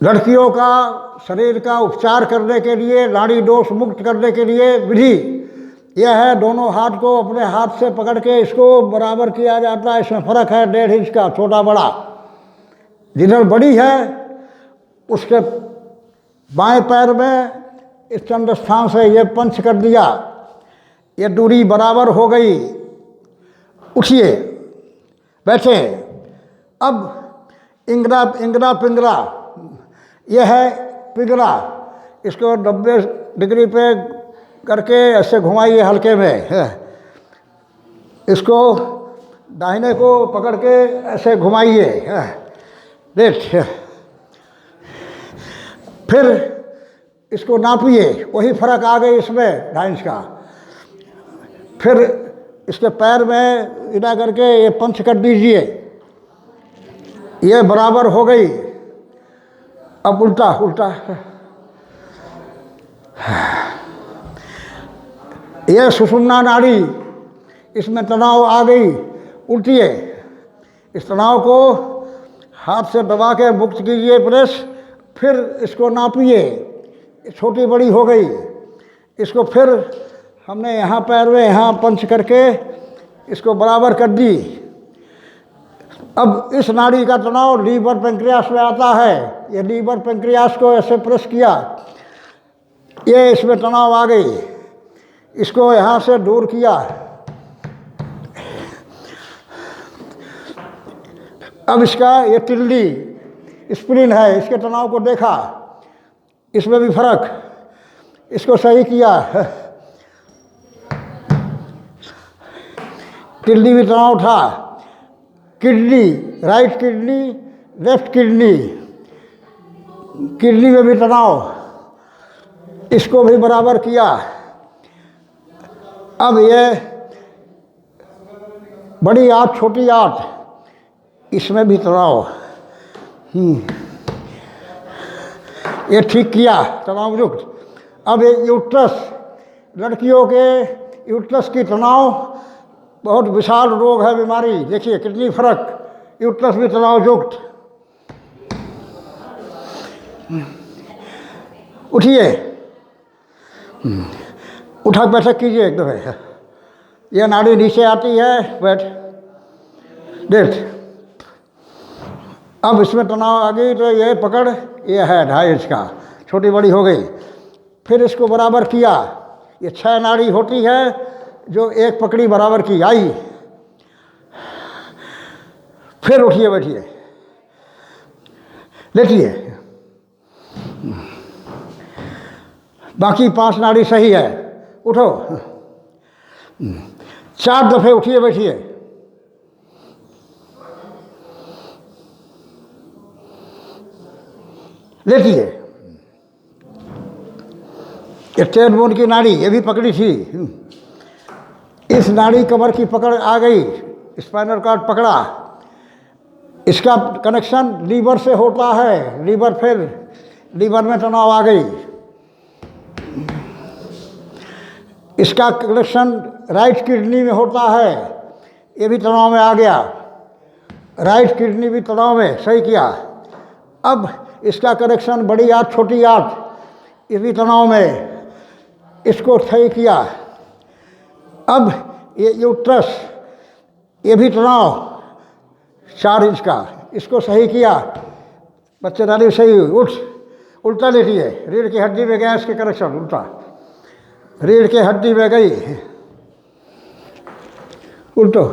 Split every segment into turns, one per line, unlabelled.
लड़कियों का शरीर का उपचार करने के लिए, नाड़ी दोष मुक्त करने के लिए विधि यह है, दोनों हाथ को अपने हाथ से पकड़ के इसको बराबर किया जाता है। इसमें फ़र्क है 1.5 इंच का, छोटा बड़ा। जिधर बड़ी है उसके बाएं पैर में इस चंद्र स्थान से ये पंच कर दिया, ये दूरी बराबर हो गई। उठिए, बैठे। अब इंगरा इंगरा पिंगरा, यह है पिंगरा। इसको 90 डिग्री पे करके ऐसे घुमाइए हल्के में। इसको दाहिने को पकड़ के ऐसे घुमाइए। देख, फिर इसको नापिए, वही फर्क आ गई इसमें 2.5 इंच का। फिर इसके पैर में इधर करके ये पंच कर दीजिए, ये बराबर हो गई। अब उल्टा उल्टा, ये सुषुम्ना नाड़ी, इसमें तनाव आ गई। उल्टिए, इस तनाव को हाथ से दबा के मुक्त कीजिए, प्रेस। फिर इसको नापिए, छोटी बड़ी हो गई। इसको फिर हमने यहाँ पैर में यहाँ पंच करके इसको बराबर कर दी। अब इस नाड़ी का तनाव लीवर पेंक्रियास में आता है। ये लीवर पेंक्रियास को ऐसे प्रेस किया, ये इसमें तनाव आ गई। इसको यहाँ से दूर किया। अब इसका ये तिल्ली स्प्लीन है, इसके तनाव को देखा, इसमें भी फर्क। इसको सही किया, किडनी भी तनाव था। Kidney, right kidney, left kidney, kidney में भी तनाव, इसको भी बराबर किया। अब ये बड़ी आंत, छोटी आंत, इसमें भी तनाव, ये ठीक किया, तनाव युक्त। अब ये यूट्रस, लड़कियों के यूट्रस की तनाव बहुत विशाल रोग है, बीमारी। देखिए कितनी फर्क, यूट्रस भी तनाव युक्त। उठिए, उठक बैठक कीजिए एक दफे। यह नाड़ी नीचे आती है, बैठ, देख। अब इसमें तनाव आ गई तो ये पकड़, ये है 2.5 इंच का, छोटी बड़ी हो गई। फिर इसको बराबर किया। ये 6 नाड़ी होती है जो एक पकड़ी बराबर की, आई। फिर उठिए, बैठिए, लेटिए। बाकी 5 नाड़ी सही है। उठो, 4 दफे उठिए, बैठिए। लेटिए। ये टेलबोन की नाड़ी, ये भी पकड़ी थी। इस नाड़ी कमर की पकड़ आ गई, स्पाइनल कॉर्ड पकड़ा। इसका कनेक्शन लीवर से होता है, लीवर, फिर लीवर में तनाव आ गई। इसका कनेक्शन राइट किडनी में होता है, ये भी तनाव में आ गया। राइट किडनी भी तनाव में, सही किया। अब इसका कनेक्शन बड़ी आंत, छोटी आंत, ये भी तनाव में, इसको सही किया। अब ये यूट्रस, ये भी तनाव 4 इंच का, इसको सही किया। बच्चेदानी सही हुई। उठ, उल्टा लेटिए। रीढ़ की हड्डी में गया इसके कनेक्शन, उल्टा रीढ़ की हड्डी में गई। उल्टो,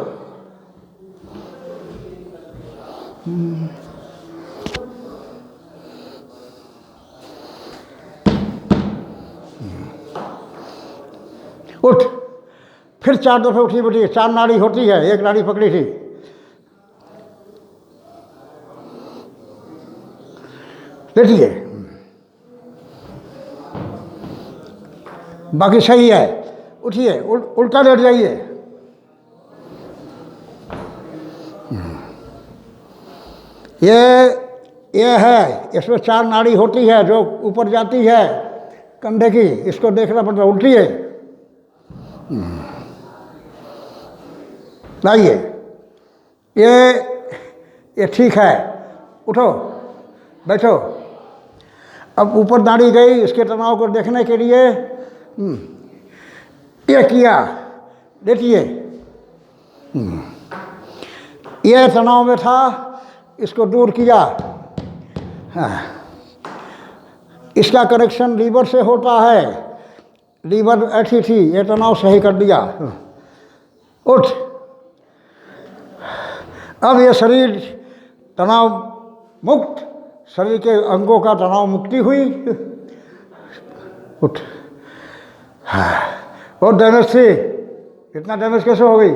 उठ। फिर 4 दफे उठी, बैठी। 4 नाड़ी होती है, एक नाड़ी पकड़ी थी। देखिए, बाकी सही है। उठिए, उल्टा लेट जाइए। ये है, इसमें 4 नाड़ी होती है जो ऊपर जाती है कंधे की, इसको देखना पड़ता है। उल्टिए, लाइए, ये ठीक है। उठो, बैठो। अब ऊपर नाड़ी गई इसके तनाव को देखने के लिए, ये किया, देखिए ये तनाव में था, इसको दूर किया। हाँ, इसका करेक्शन लीवर से होता है, लीवर ऐसी थी, ये तनाव सही कर दिया। उठ। अब ये शरीर तनाव मुक्त, शरीर के अंगों का तनाव मुक्ति हुई। उठ। हाँ, बहुत डैमेज थी, इतना डैमेज कैसे हो गई?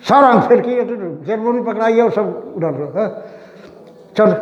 सारा अंग फिर की, सेरेमनी पकड़ाई है और सब उधर। चल।